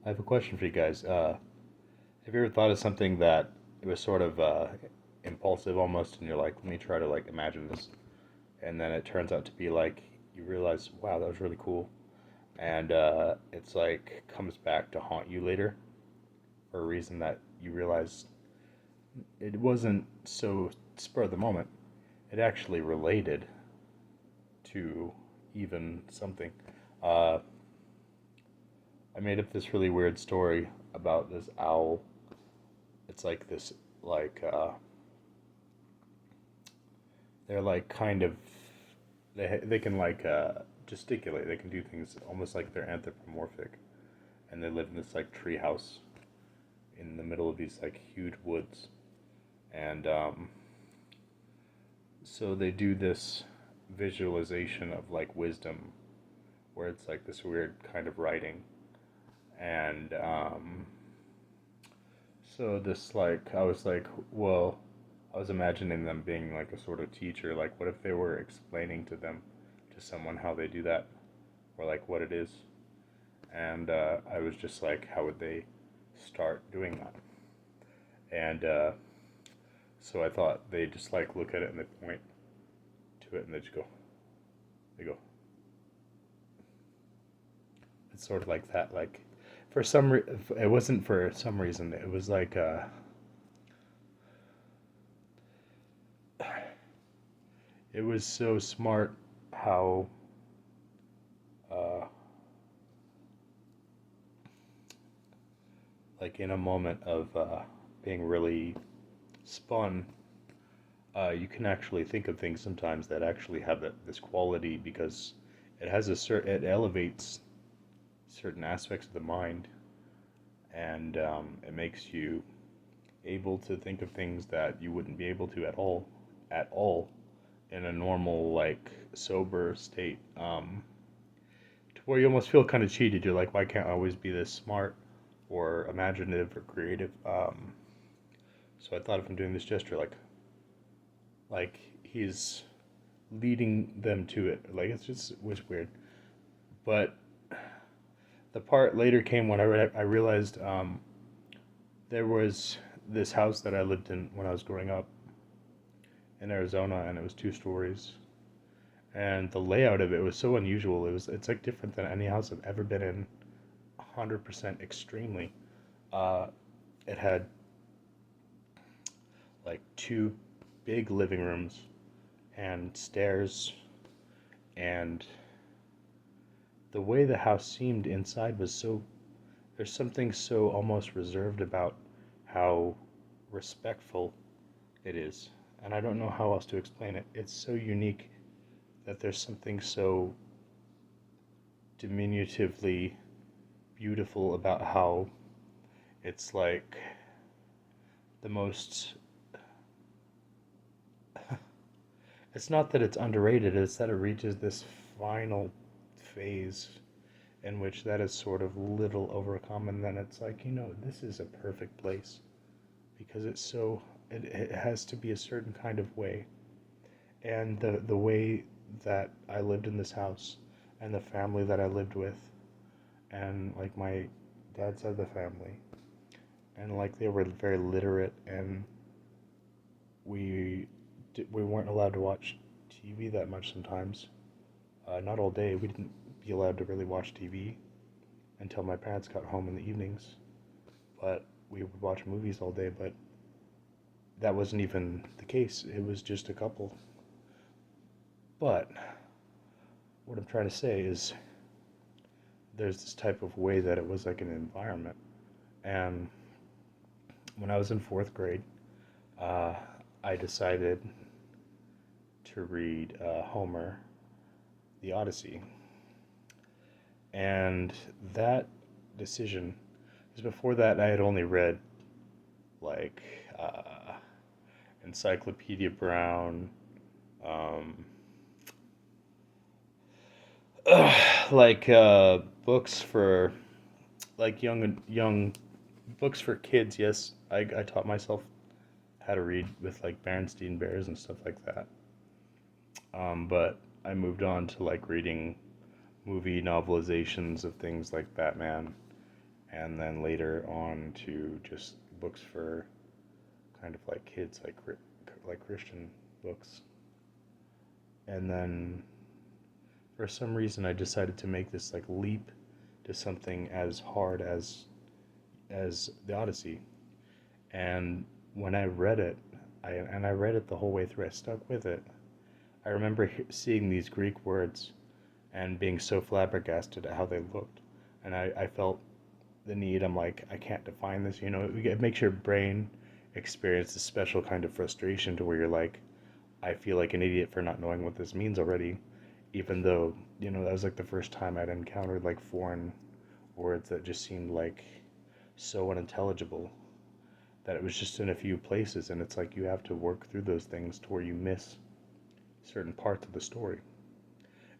I have a question for you guys. Have you ever thought of something that it was sort of impulsive almost, and you're like, let me try to like imagine this, and then it turns out to be like you realize, wow, that was really cool, and it's like comes back to haunt you later for a reason that you realize it wasn't so spur of the moment. It actually related to even something. Uh, I made up this really weird story about this owl. It's like this, like they're like kind of they can like gesticulate. They can do things almost like they're anthropomorphic, and they live in this like tree house in the middle of these like huge woods, and so they do this visualization of like wisdom, where it's like this weird kind of writing, and so this like I was like, well, I was imagining them being like a sort of teacher. Like, what if they were explaining to them, to someone, how they do that, or like what it is? And I was just like, how would they start doing that? And so I thought they just like look at it and they point to it and they just go, they go. It's sort of like that. Like, for it wasn't for some reason. It was like it was so smart how uh, like in a moment of being really spun, you can actually think of things sometimes that actually have this quality because it elevates certain aspects of the mind, and it makes you able to think of things that you wouldn't be able to at all in a normal like sober state, to where you almost feel kind of cheated. You're like, why can't I always be this smart or imaginative or creative? So I thought if I'm doing this gesture, like he's leading them to it. Like it's just it was weird. But the part later came when I realized there was this house that I lived in when I was growing up in Arizona, and it was 2 stories. And the layout of it was so unusual. It's like different than any house I've ever been in. 100% extremely. Uh, it had like two big living rooms and stairs, and the way the house seemed inside was so there's something so almost reserved about how respectful it is. And I don't know how else to explain it. It's so unique that there's something so diminutively beautiful about how it's like the most. It's not that it's underrated, it's that it reaches this final phase in which that is sort of little overcome, and then it's like, this is a perfect place because it has to be a certain kind of way. And the way that I lived in this house and the family that I lived with, and like my dad's side of the family, and like they were very literate, and we we weren't allowed to watch TV that much sometimes. Not all day. We didn't be allowed to really watch TV until my parents got home in the evenings. But we would watch movies all day. But that wasn't even the case. It was just a couple. But what I'm trying to say is there's this type of way that it was like an environment. And when I was in fourth grade, uh, I decided to read Homer, The Odyssey. And that decision, because before that I had only read like uh, Encyclopedia Brown, um, like books for like young books for kids. Yes, I taught myself how to read with like Berenstain Bears and stuff like that. But I moved on to like reading movie novelizations of things like Batman and then later on to just books for kind of like kids, like Christian books. And then for some reason I decided to make this like leap to something as hard as the Odyssey. And when I read it, I read it the whole way through. I stuck with it. I remember seeing these Greek words and being so flabbergasted at how they looked. And I felt the need. I'm like, I can't define this. It makes your brain experience this special kind of frustration to where you're like, I feel like an idiot for not knowing what this means already, even though, that was like the first time I'd encountered like foreign words that just seemed like so unintelligible that it was just in a few places, and it's like you have to work through those things to where you miss certain parts of the story.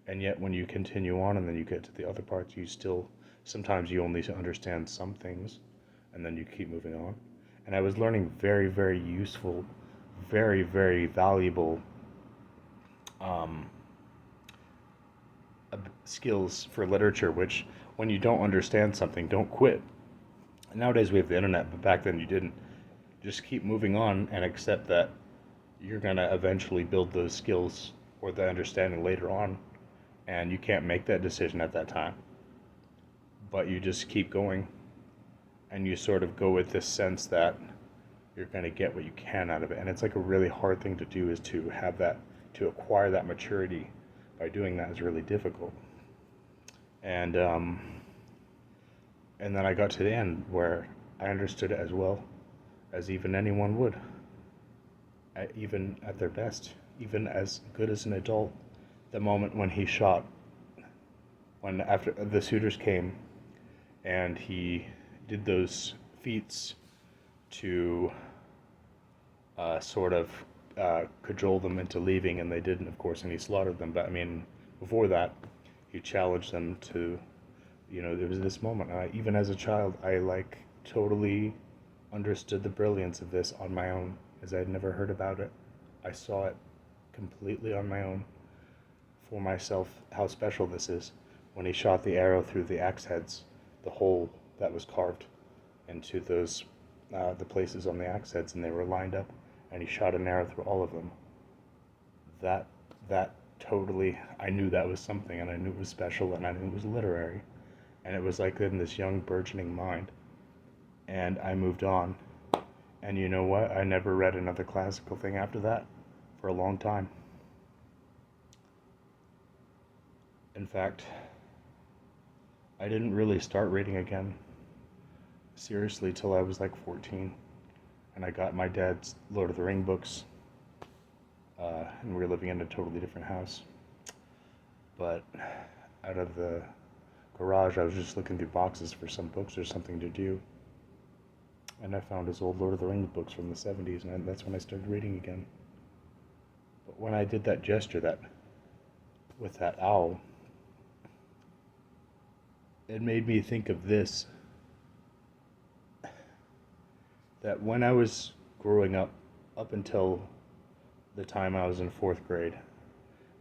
And yet when you continue on and then you get to the other parts, you still sometimes you only understand some things, and then you keep moving on. And I was learning very, very useful, very, very valuable um, skills for literature, which when you don't understand something, don't quit. Nowadays we have the internet, but back then you didn't. Just keep moving on and accept that you're going to eventually build those skills or the understanding later on, and you can't make that decision at that time. But you just keep going, and you sort of go with this sense that you're going to get what you can out of it. And it's like a really hard thing to do, is to have that, to acquire that maturity by doing that is really difficult. And then I got to the end where I understood it as well as even anyone would, even at their best, even as good as an adult. The moment when he shot, when after the suitors came and he did those feats to sort of cajole them into leaving, and they didn't, of course, and he slaughtered them. But I mean, before that, he challenged them to, there was this moment. Even as a child, I like totally understood the brilliance of this on my own, as I had never heard about it. I saw it completely on my own for myself, how special this is. When he shot the arrow through the axe heads, the hole that was carved into those the places on the axe heads, and they were lined up, and he shot an arrow through all of them. That totally, I knew that was something, and I knew it was special, and I knew it was literary, and it was like in this young burgeoning mind. And I moved on, and you know what? I never read another classical thing after that for a long time. In fact, I didn't really start reading again seriously till I was like 14, and I got my dad's Lord of the Ring books, and we were living in a totally different house. But out of the garage, I was just looking through boxes for some books or something to do, and I found his old Lord of the Rings books from the 70s, and that's when I started reading again. But when I did that gesture, that with that owl, it made me think of this, that when I was growing up until the time I was in 4th grade,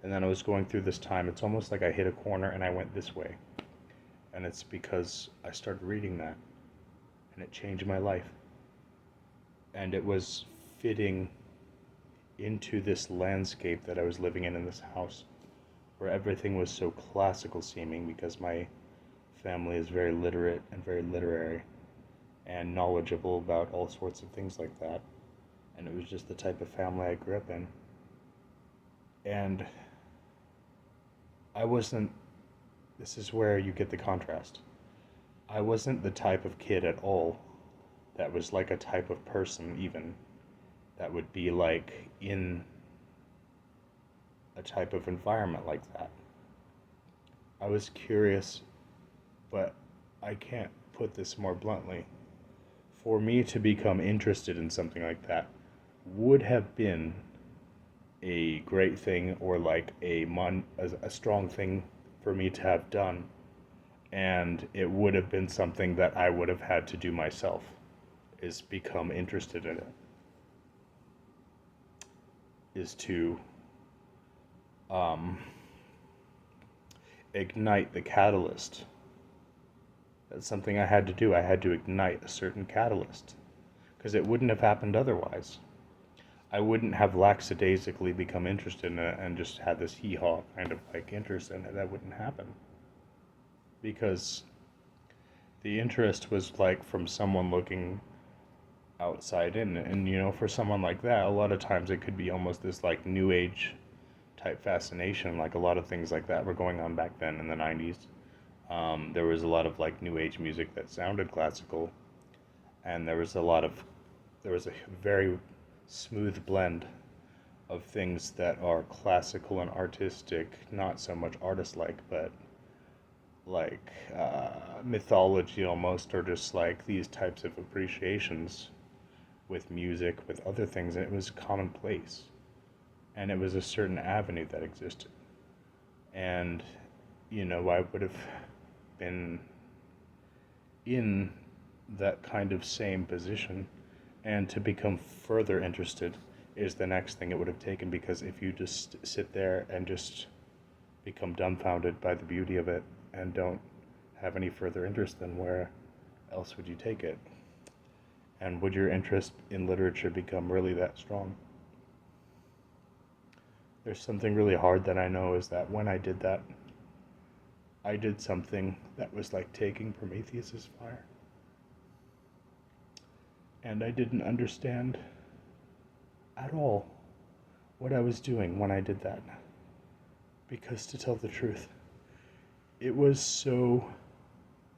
and then I was going through this time, it's almost like I hit a corner and I went this way. And it's because I started reading that, and it changed my life. And it was fitting into this landscape that I was living in this house, where everything was so classical seeming, because my family is very literate and very literary and knowledgeable about all sorts of things like that. And it was just the type of family I grew up in. And I wasn't, this is where you get the contrast. I wasn't the type of kid at all that was like a type of person, even, that would be like in a type of environment like that. I was curious, but I can't put this more bluntly. For me to become interested in something like that would have been a great thing, or like a strong thing for me to have done, and it would have been something that I would have had to do myself, is become interested in it, is to ignite the catalyst That's something I had to do. I had to ignite a certain catalyst because it wouldn't have happened otherwise. I wouldn't have lackadaisically become interested in it and just had this hee-haw kind of like interest in it. That wouldn't happen because the interest was like from someone looking outside in, and for someone like that, a lot of times it could be almost this like new age type fascination. Like a lot of things like that were going on back then in the 90s. There was a lot of like new age music that sounded classical, and there was a very smooth blend of things that are classical and artistic, not so much artist like, but like mythology almost, or just like these types of appreciations with music, with other things, and it was commonplace. And it was a certain avenue that existed. And, I would have been in that kind of same position, and to become further interested is the next thing it would have taken, because if you just sit there and just become dumbfounded by the beauty of it and don't have any further interest, then where else would you take it? And would your interest in literature become really that strong? There's something really hard that I know is that when I did that, I did something that was like taking Prometheus's fire. And I didn't understand at all what I was doing when I did that. Because to tell the truth, it was so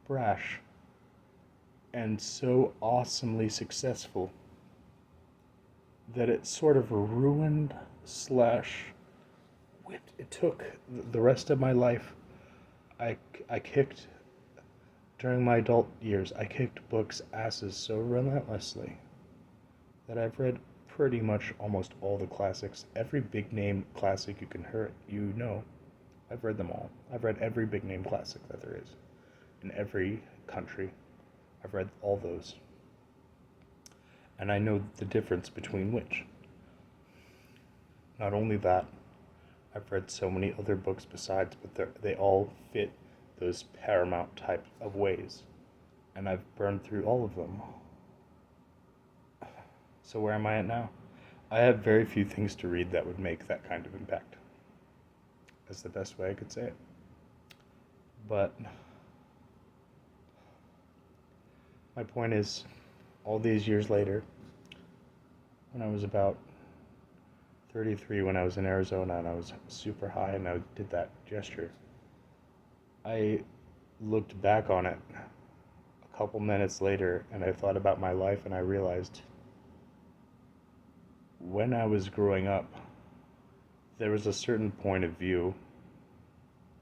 brash and so awesomely successful that it sort of ruined slash whipped. It took the rest of my life. I kicked, during my adult years, I kicked books' asses so relentlessly that I've read pretty much almost all the classics. Every big name classic you can hear, I've read them all. I've read every big name classic that there is in every country. I've read all those. And I know the difference between which. Not only that, I've read so many other books besides, but they all fit those paramount type of ways. And I've burned through all of them. So where am I at now? I have very few things to read that would make that kind of impact. That's the best way I could say it. But my point is, all these years later, when I was about 33, when I was in Arizona and I was super high and I did that gesture, I looked back on it a couple minutes later and I thought about my life, and I realized when I was growing up, there was a certain point of view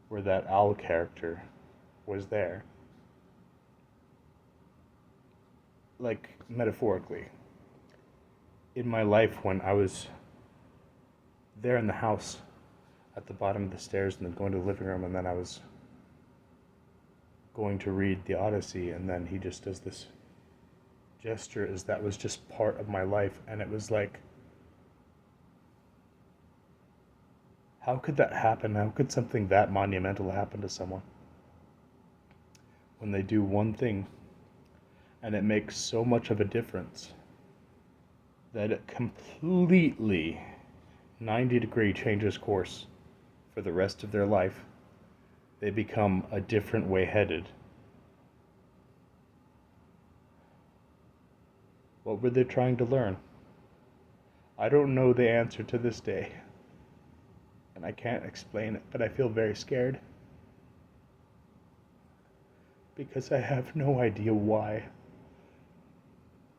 where that owl character was there. Like, metaphorically. In my life, when I was there in the house at the bottom of the stairs and then going to the living room, and then I was going to read the Odyssey, and then he just does this gesture, as that was just part of my life. And it was like, how could that happen? How could something that monumental happen to someone when they do one thing and it makes so much of a difference that it completely 90-degree changes course for the rest of their life? They become a different way headed. What were they trying to learn? I don't know the answer to this day, and I can't explain it, but I feel very scared because I have no idea why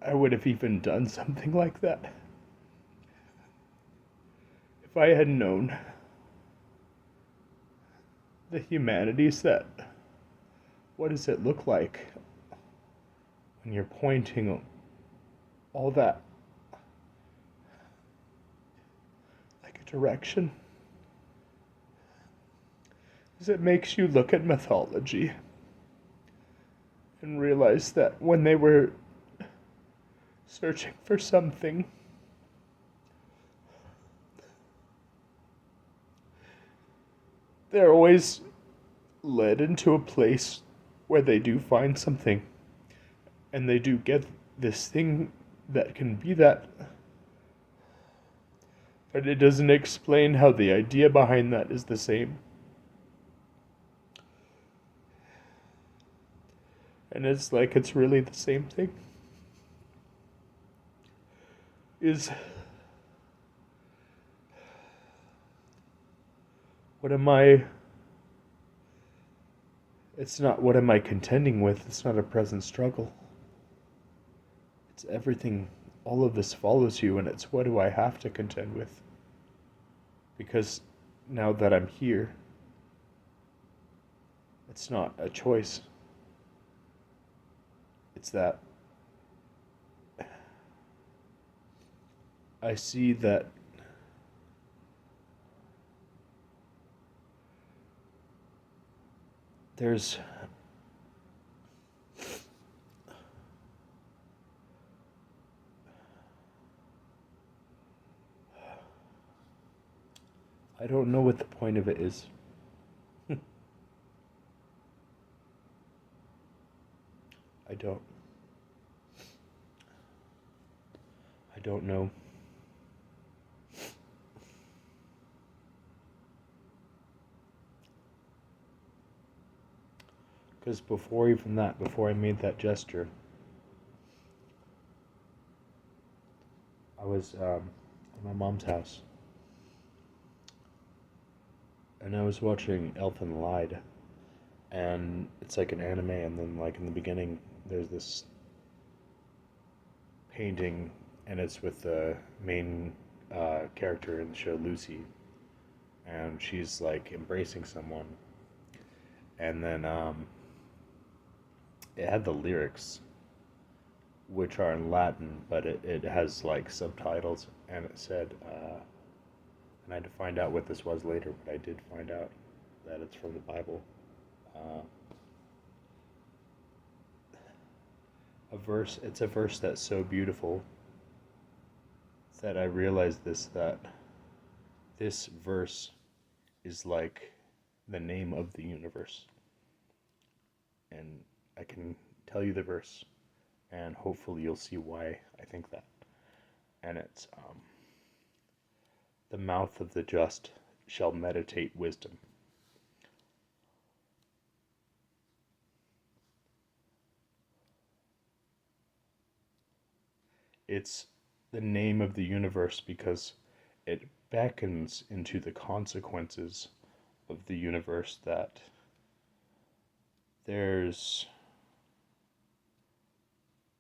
I would have even done something like that. If I had known the humanities that, what does it look like when you're pointing all that like a direction? Because it makes you look at mythology and realize that when they were searching for something, they're always led into a place where they do find something and they do get this thing that can be that, but it doesn't explain how the idea behind that is the same. And it's like it's really the same thing. Is what am I it's not what am I contending with, it's not a present struggle. It's everything, all of this follows you, and it's what do I have to contend with? Because now that I'm here, it's not a choice. It's that I see that there's I don't know what the point of it is. I don't. I don't know. Because before even that, before I made that gesture, I was at my mom's house. And I was watching Elfen Lied. And it's like an anime, and then like in the beginning, there's this painting, and it's with the main character in the show, Lucy, and she's like embracing someone, and then it had the lyrics, which are in Latin, but it has like subtitles, and it said, and I had to find out what this was later, but I did find out that it's from the Bible. It's a verse that's so beautiful that I realized that this verse is like the name of the universe. And I can tell you the verse, and hopefully you'll see why I think that. And it's the mouth of the just shall meditate wisdom. It's the name of the universe because it beckons into the consequences of the universe that there's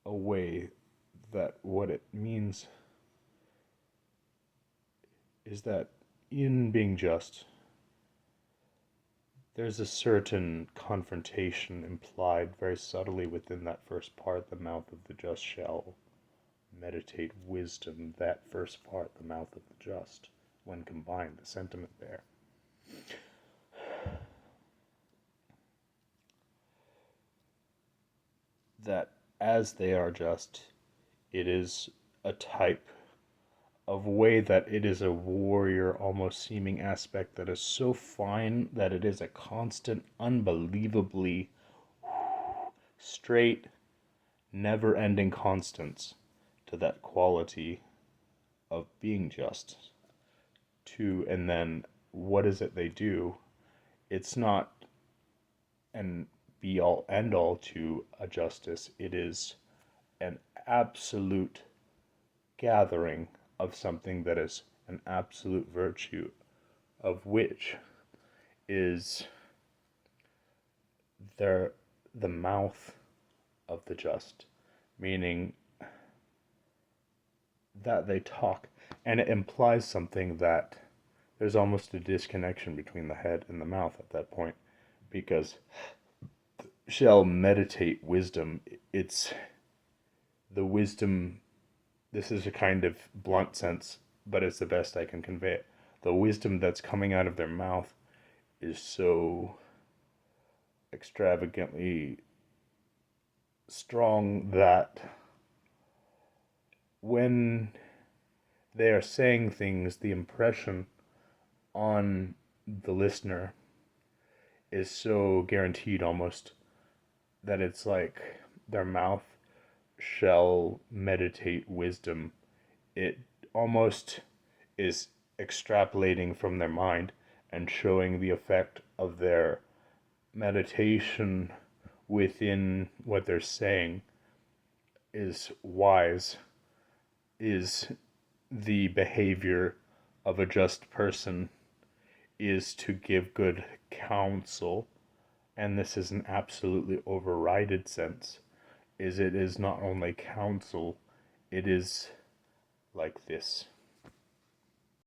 a way that what it means is that in being just, there's a certain confrontation implied very subtly within that first part, the mouth of the just shall meditate wisdom, that first part, the mouth of the just, when combined, the sentiment there. That as they are just, it is a type of way that it is a warrior almost seeming aspect that is so fine that it is a constant, unbelievably straight, never ending constants to that quality of being just. And then what is it they do? It's not an be all end all to a justice, it is an absolute gathering of something that is an absolute virtue, of which is the mouth of the just, meaning that they talk, and it implies something that there's almost a disconnection between the head and the mouth at that point, because shall meditate wisdom, it's the wisdom, this is a kind of blunt sense, but it's the best I can convey it. The wisdom that's coming out of their mouth is so extravagantly strong that when they are saying things, the impression on the listener is so guaranteed almost that it's like their mouth shall meditate wisdom. It almost is extrapolating from their mind and showing the effect of their meditation within what they're saying is wise, is the behavior of a just person, is to give good counsel, and this is an absolutely overrided sense, is it is not only counsel, it is like this.